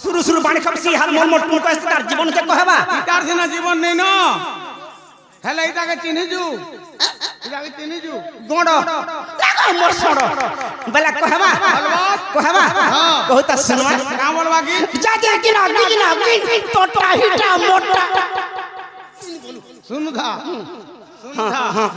শুরু শুরু বাণী খাপসি হাল মন মন টুন কইছে তার জীবন তে কহবা তার সেনা জীবন নেই না হেলে ইটাকে চিনিজু ইটাকে চিনিজু গোড় লাগো মোর সড় বেলা কহবা কহতা শুনবা না বলবা কি যা যা কিনা তোটা হিটা মোটা শুনু থা হ্যাঁ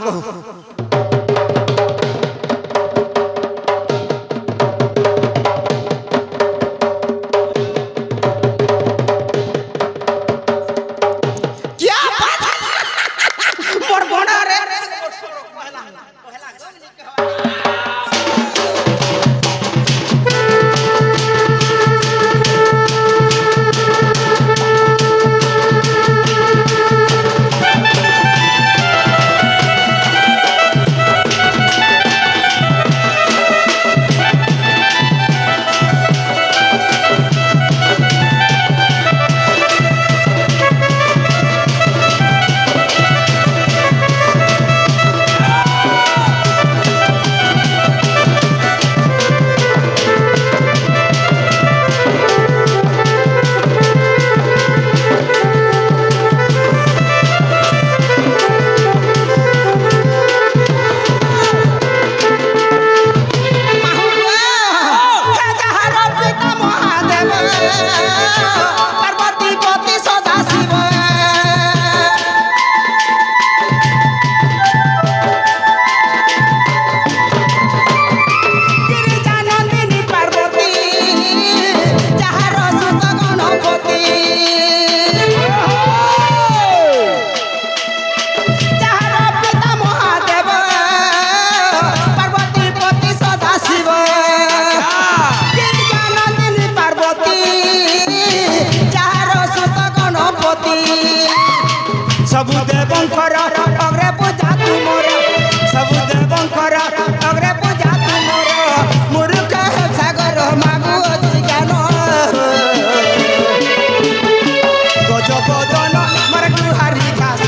सबु देवंकर अग्रे पूजा तुमर सबु देवंकर अग्रे पूजा तुमर मूर्ख सागर मागु ज्ञान गजबदन मर गुहारी खास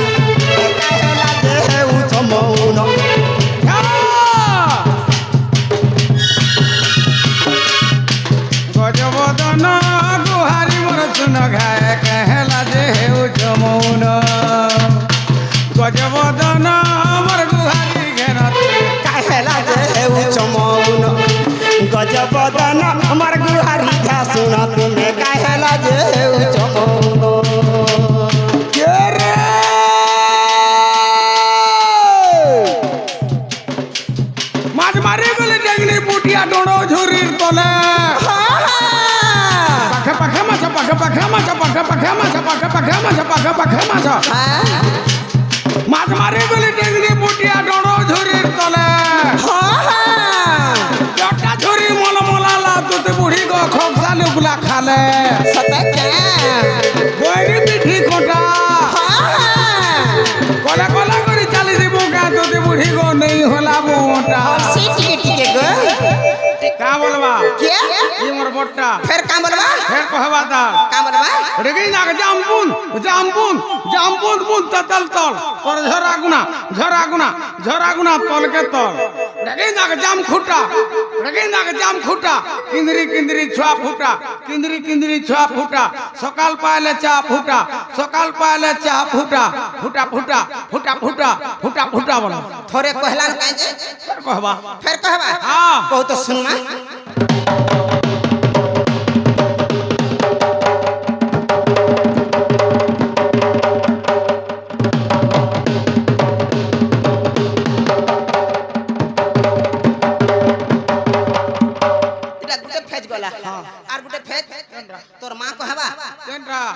कहला देउ चमौन गजबदन गुहारी मोर सुन घाय कहला देउ चमौन गजबदन मोर गुहारी घेरत कहला देउ चमौन गजबदन मर गुहारी घा सुन तुमे कहला देउ चमौन के रे माज मारे गले डेंगनी पुटिया डोड़ो झुरीर तले पाखे माछा माछ मारे गले डेंगनी पुटिया डोड़ो झुरीर तले जटा झुरी मोल मोलाला तुते बुढ़ी गो खोपसालू गुला खाले गोरी पिठी कोटा कोला कोला करी चाली दी बुका तुते बुढ़ी गो नहीं होला मोटा का बोलबा क्या ये मोर बोट्टा फिर का बोलबा फिर कहबा दा का बोलबा रेगी ना जामपुन बुन तल तल और झरा गुना तल के तल रेगी ना जाम खुटा किंदरी छुआ फुटा सकाल पाले चा फुटा फुटा बोला थोड़े कहला काहे फिर कहबा हां कहू तो सुनमा আর গুটে ফেক তোর মা কহবা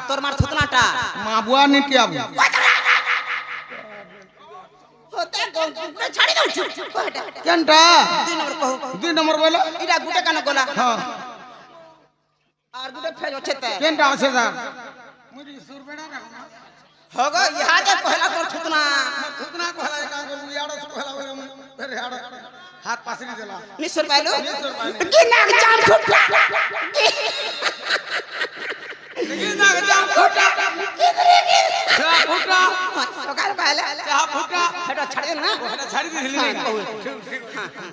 তোর মার থুতনাটা মা বুয়া নিটি আবু होते गुटे छाड़ी दउ कहटा केनटा दुई नंबर कहू 2 नंबर बोला इडा गुटे कान गोला हां और गुटे फेज होते केनटा আছে স্যার मुझे सुरबेड़ा रखना होगो यहा दे पहला तोर थुतना कहला का बोलू याडो सु कहला फिर याडो हाथ पासरी देला निसर पाइलो कि नाक जाम फुटा कि नाक जाम फुटा चा फुटा सकाल पहले चा फुटा हेटा छाड़ी दे ना हेटा छाड़ी दे हिली ठीक हां हां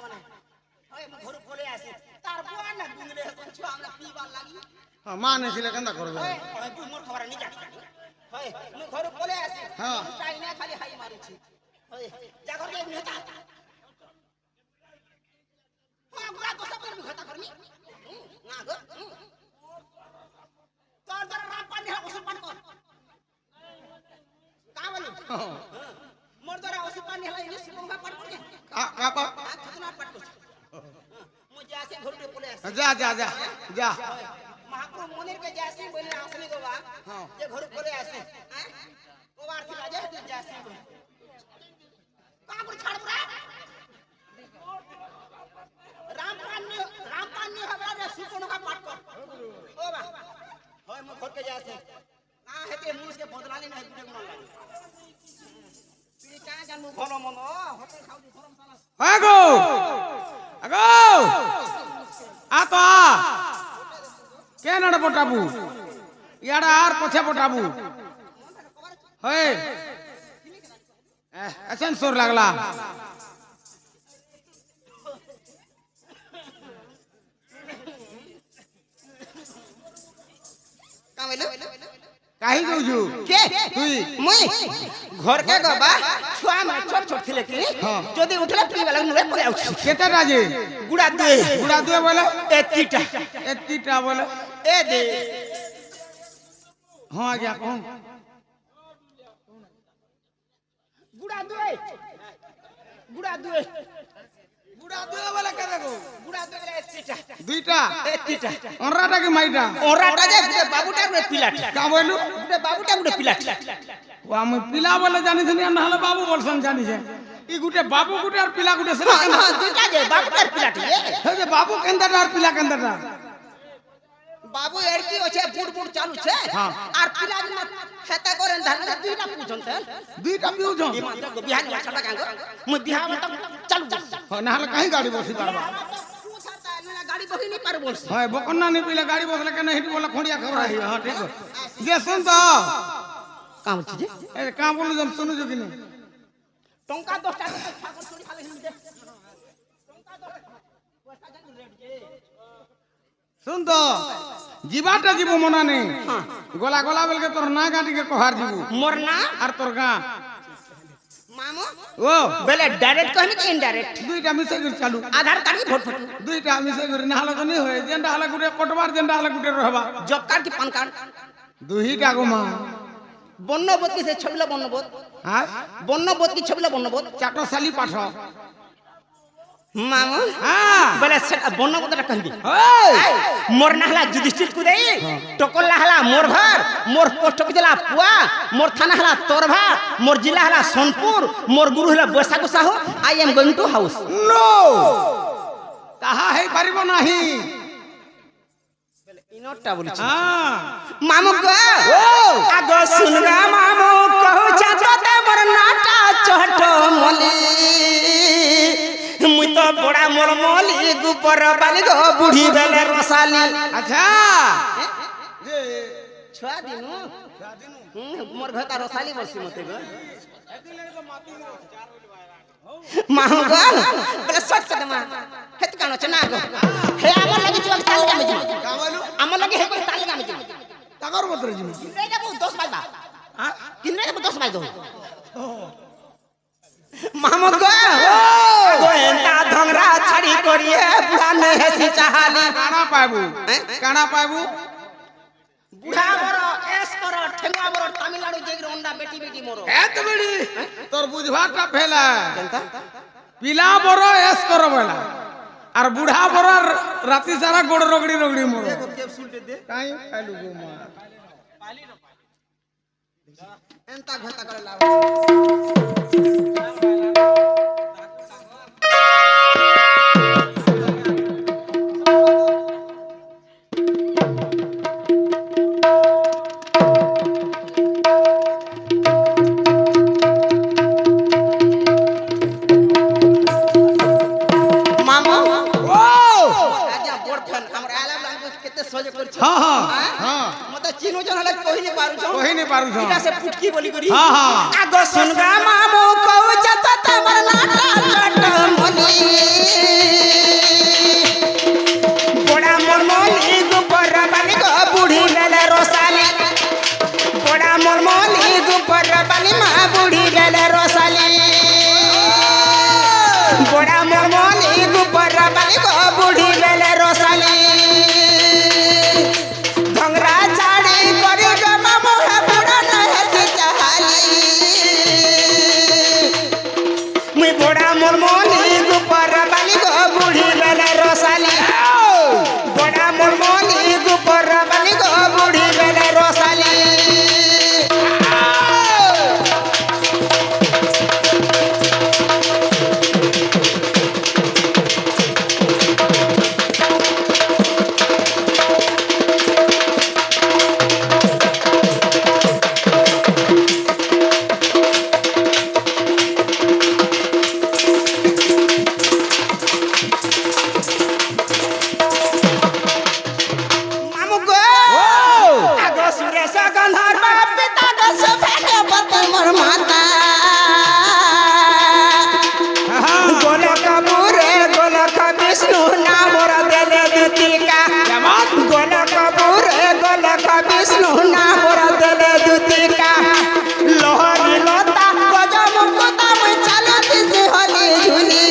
মানে হয় মু ঘর পলে আসি তার বুয়া না গুঙ্গলে হন ছুয়া আমরা পিবার লাগি হ্যাঁ মা নেছিলে কেনটা করবে হয় তুই মোর খবর নি জানি হয় মু ঘর পলে আসি হ্যাঁ চাই না খালি হাই মারুছি হয় যা ঘর যাই নেতা হ্যাঁ গুড়া তো সব করবি ঘটা করনি না গো তোর দ্বারা রাত পানি হল ওষুধ পান কর কা বলি মোর দ্বারা ওষুধ পানি হল ইনি সিপঙ্গা পান করনি কাকা না পান করছি মু যাসি ঘরতে পলে আসি যা যা যা যা महाप्रभु मंदिर के जासी बोले आसनी गोवा हां जे घर पले आसे हैं ओबार थिला जे तू जासी का पर छाड़ पुरा राम पानी हबरा रे सुकोन का पाट कर ओ बा होय म घर के जासे ना हेते मुस के बदलाली ना हेते मन लागी तुई का जान मु भलो मन होते खाउदी धर्मशाला আগো আগো আ তো কেন পটাবু ইয়াড়া আর পছে পটাবু হয় সেন্সর লাগলা का बोलो কাহি যাউছু के তুই मुई घर के गबा छुआ में छोट छोट थिले की जदी उठले पी वाला नुरे पले आउछ কেতে রাজে गुड़ा दे গুড়া দুয়ে বলে एतीटा এতিটা বলে ए दे হ্যাঁ আজ্ঞা কোন गुड़ा दे गुड़ा दुए বলে কে দেখো गुड़ा दुए एतीटा দুইটা एतीटा অনরাটা কি মাইটা ओराटा जे गुटे बाबूटा गुटे पिलाट কা বলু गुटे बाबूटा गुटे पिलाट ও আমি পিলা বলে জানিছ না হলে বাবু বলছন জানিছে ই গুটে বাবু গুটে আর পিলা গুটে সেটা কেন हां दुटा जे बाबूटार पिलाट ये হে যে বাবু কেনদাটা আর পিলা কেনদাটা बाबू एड़की होछे बुड़ बुड़ चालू छे हां और पिला दिन हेता करेन धर दुईटा पूछन थे দুইটা পিউছন बिहान या छटा कांगो मु बिहान तक चालू না হলে কাহি গাড়ি বসি পারবা गाड़ी बही नहीं पार बोल হয় বকন্না নি পিলে গাড়ি বসলে কেন হিটি বলে খড়িয়া খবরাই হ্যাঁ ঠিক যে শুন তো काम छी এ কা বলু জম শুনু যে কিনি टंका 10 टाका ठाकुर चोरी खाले हिंदे टंका 10 पैसा जान रेट जे শুন তো জিবাটা জীব মনা নেই গলা গলা বেলকে তোর না গাটিকে কহার জীব मोरना আর তোর গা मामो ও बेले डायरेक्ट कहनी कि इनडायरेक्ट দুইটা মিশে করে চালু आधार कार्ड की फोटो দুইটা মিশে করে না হলে তো নি হয় যেটা হলে গুটে কটবার যেটা হলে গুটে রহবা जॉब कार्ड की पान कार्ड দুইটা গো মা বন্যবোধ কি সে ছবিলা বন্যবোধ হ্যাঁ বন্যবোধ কি ছবিলা বন্যবোধ চাটশালী পাঠ মামু হ্যাঁ বেলে সেটা বন্যবোধটা कहबी ওই मोर नहला जुधिष्ठिर को देई टोकल हला मोर घर मोर पोस्ट ऑफिस हला पुआ मोर थाना हला तोरभा मोर जिला हला सोनपुर मोर गुरु हला Baisakhu Sahu I am going to house নো তাহা হেই পারিব নাহি इनोटा बोली হ্যাঁ मामू को आगो सुन गा मामू कहू चाचते मोर नाटा चहट मली मुई तो बड़ा मोर मली गुपर बाली गो बूढ़ी बेले रसाली আচ্ছা যে छुआ दिनु मोर घता रसाली बसी मते गो माहू गो बले सट सट मा हेत कानो छ ना गो हे हमर लगी चुक तालिका में जिम কা বলু हमर लगी हे कोई तालिका में जिम টাকার মত জিম किनरे के 10 बाई बा হ্যাঁ किनरे के 10 बाई दो माहमूद गो गोएंदा धंगरा छड़ी करिए बुढ़ा ने हेसी चाहाली কানা পাইবু हैं? কানা পাইবু बुढ़ा मोरो एस करो ठेंगा मोरो तमिलनाडु जेगिर ओंडा बेटी बेटी मोरो এত বেড়ি তোর বুঝভাটা ফেলা जनता পিলা বড় এস করো বলা আর বুড়া বড় রাতি সারা গোড় রগড়ি রগড়ি মরো कैप्सूल दे কাই খাইলু গো মা एंता घता करे लाव मामू ও आजा बोर्ड फैन हमर आलम लैंग्वेज के केते सजे करछ हाँ हाँ हाँ मते चिन्ह जन हले कहि नै पारु छ कहि नहीं पारू छो इटा से पुटकी बोली करी हाँ हाँ आगो सुनगा मामो कहू जत तमर नाटा चट मनी बड़ा मोर मोली गुपर बाली गो बूढ़ी बेले रोसाली बड़ा मोर मोली गुपर बाली मां बूढ़ी बेले रोसाली बड़ा मोर मोली गुपर बाली गो बूढ़ी बेले रोसाली भंगरा चाड़ी करी गो मामो है बड़ा नहसी चाली मुई बड़ा मोर मोली गुपर बाली गो बूढ़ी बेले रोसाली बड़ा मोर मोली गुपर बाली गो बूढ़ी बेले रोसाली मामू गो आगो सुरेश गंधर्व पिता दस फेंके पति मोर माता गोलक बुरे गोलक विष्णु नाम मोर देले दुतिका गोलक बुरे गोलक विष्णु नाम मोर देले दुतिका लोहरी लता गजम मुकुता मैं चलती से होली झुली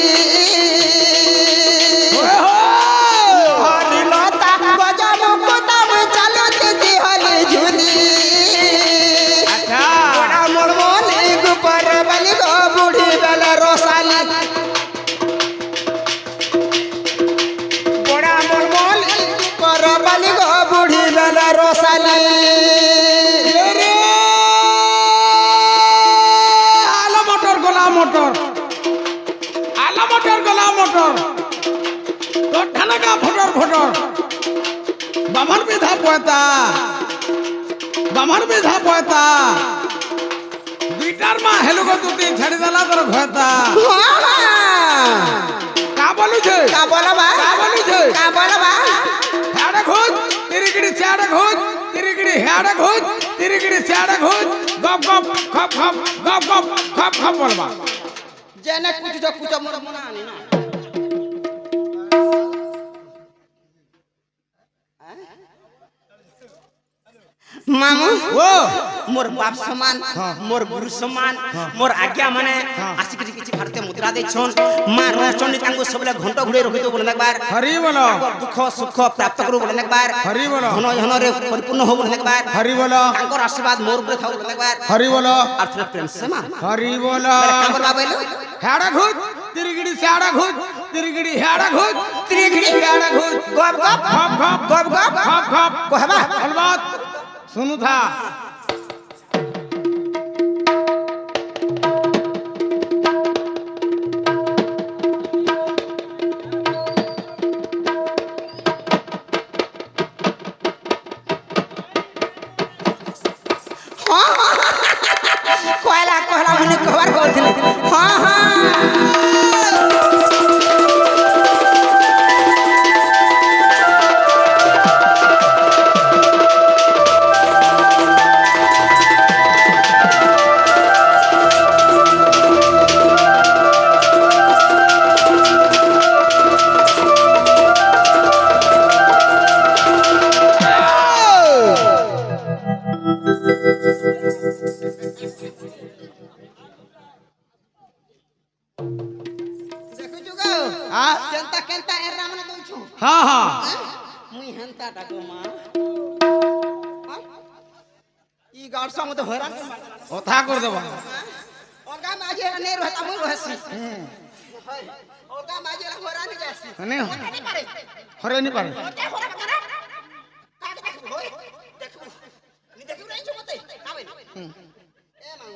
लोहरी लता गजम मुकुता मैं चलती से होली झुली अच्छा बड़ा मोर मोली गुपर बली गो बूढ़ी बेले रोसाली बड़ा मोर मोली गुपर बली गो बूढ़ी बेले रोसाली आला मोटर गोला मोटर आला मोटर गोला मोटर तो ठानका फटर फटर बामन বিধা পয়তা দুইটার মা হেলুগো দুটি ছেড়ে দেলা তোর ভয়তা কা বলুছে का बोलबा का বলুছে का बोलबा হেড়ে খোঁজ তিরিগিড়ি ছেড়ে খোঁজ তিরিগিড়ি হেড়ে খোঁজ তিরিগিড়ি ছেড়ে খোঁজ গপ গপ খপ খপ গপ গপ খপ খপ বলবা जेने कुछ जो कुछ मोर मना नहीं ना मामू ও मोर बाप समान मोर गुरु समान मोर आज्ञा माने आसिक किछि भारतीय मुद्रा देछन मां रोचंडी तांको सबले घंटा घुड़े रहितो बोले एक बार হরি বলো दुख सुख प्राप्त करू बोले एक बार হরি বলো धन धन रे परिपूर्ण हो बोले एक बार হরি বলো तांकर आशीर्वाद मोर ऊपर थाउ बोले एक बार হরি বলো और थोड़ा प्रेम से मां হরি বলো काबर बाबेलो হেড়ে খোঁজ তিরিগিড়ি ছেড়ে খোঁজ তিরিগিড়ি হেড়ে খোঁজ তিরিগিড়ি হেড়ে খোঁজ गप गप খপ খপ गप गप খপ খপ कहबा अलबात सुनु था कोयला कोयला मुने खबर कहथिले हां देखु जुगो आ केंता केंता एरा मने दउछु हाँ हाँ मुई हेंता डाको मां ई गाडसा मते हैरान ओथा कर देबा ओगा माजे ने रहता मुई रहसी ओगा माजे हैरान जासी नहीं नहीं पारे हरे नहीं पारे ओते होरा बकरा काट देखु होय देखु नी देखु रही छु मते आवे ए मां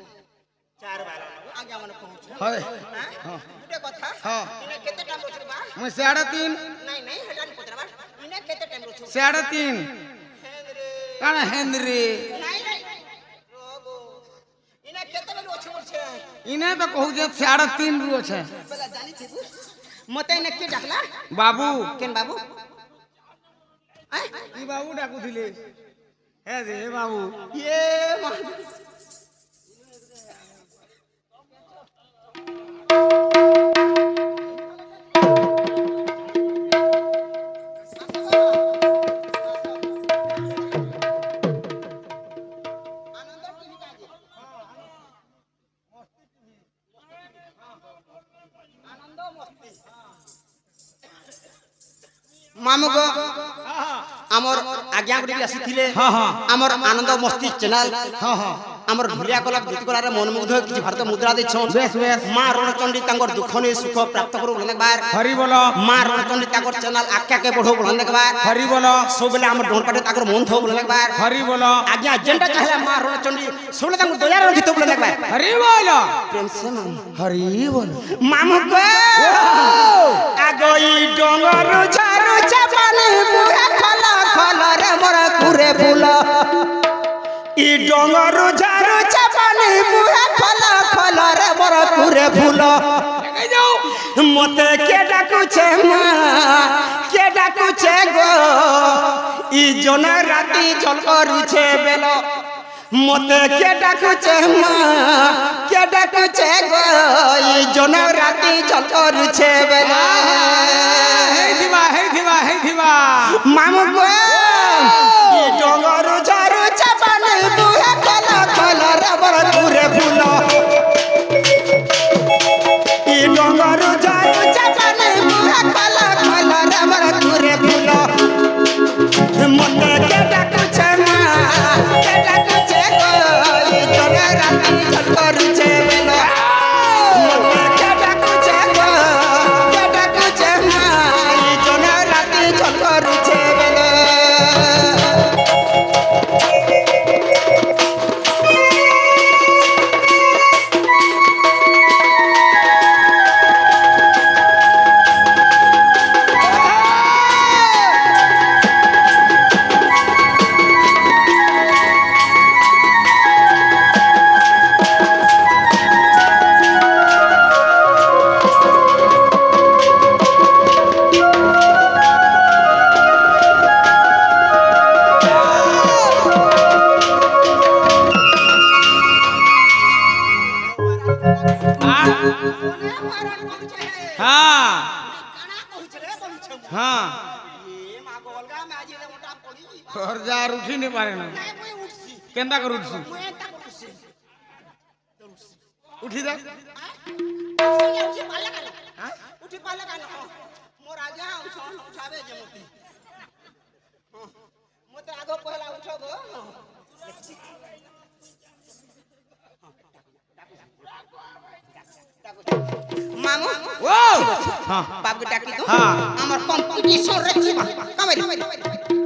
चार बार आगे मन पहुंच हय हां गुटे कथा हाँ। इने केते टाइम रोचबा मैं 3.5 नहीं नहीं हटान पत्रबा इने केते टाइम रोचबा 3.5 काना हेंद्री नहीं नहीं रोगो इने केते बेल रोचबो छे इने तो कहू जे 3.5 रुओ छे बेला जानी छी मते इने के डाकला बाबू केन बाबू ই বাবু ডাকুছিলে হ্যাঁ রে বাবু ইয়ে মা मामू को आमर आज्ञा गुडी आसीथिले हाँ हाँ आमर आनंद मस्ती चैनल हाँ हाँ आमर ढुलिया कला गीत कला रे मनमुग्ध किछि भारत मुद्रा दे छन बेस बेस मां रणचंडी तांगर दुख ने सुख प्राप्त करू बोलने बार हरि बोलो मां रणचंडी तांगर चैनल आख्या के बढ़ो बोलने बार हरि बोलो सबले आमर डोनपाटे तांगर मन थो बोलने बार हरि बोलो आज्ञा जेंटा कहला मां रणचंडी सबले तांगर दया रखितो बोलने बार हरि बोलो प्रेम से मामू हरि बोलो मामू को आगोई डोंगर झारू चापाने मुहे खला खला रे मोर कुरे फूल ई डोंगर झारू चापाने मुहे खला खला रे मोर कुरे फूल लेके जाओ मते के डाकुछे मां के डाकुछे गो ई जोना राती झल करूछे बेलो मते के डाकुछे मां के डाकुछे गो ई जोना राती झल करूछे बेलो हे दिवा मामू गो ई डोंगर झारू चापाने बुहे खला खला रे मोर कुरे फूल ई डोंगर झारू चापाने बुहे खला खला रे मोर कुरे फूल मते के डाकुछे मां के डाकुछे गो ई जोना राती झल करूछे बेलो मते के डाकुछे गो के डाकुछे मां ई जोना राती झल करूछे बेलो हाँ हाँ और जार उठी नहीं पारे ना केंदा कर उठसी उठी जा मामू वो हाँ बाबू डाकी दो हाँ हमर कंपटीशन रे जीवा कबे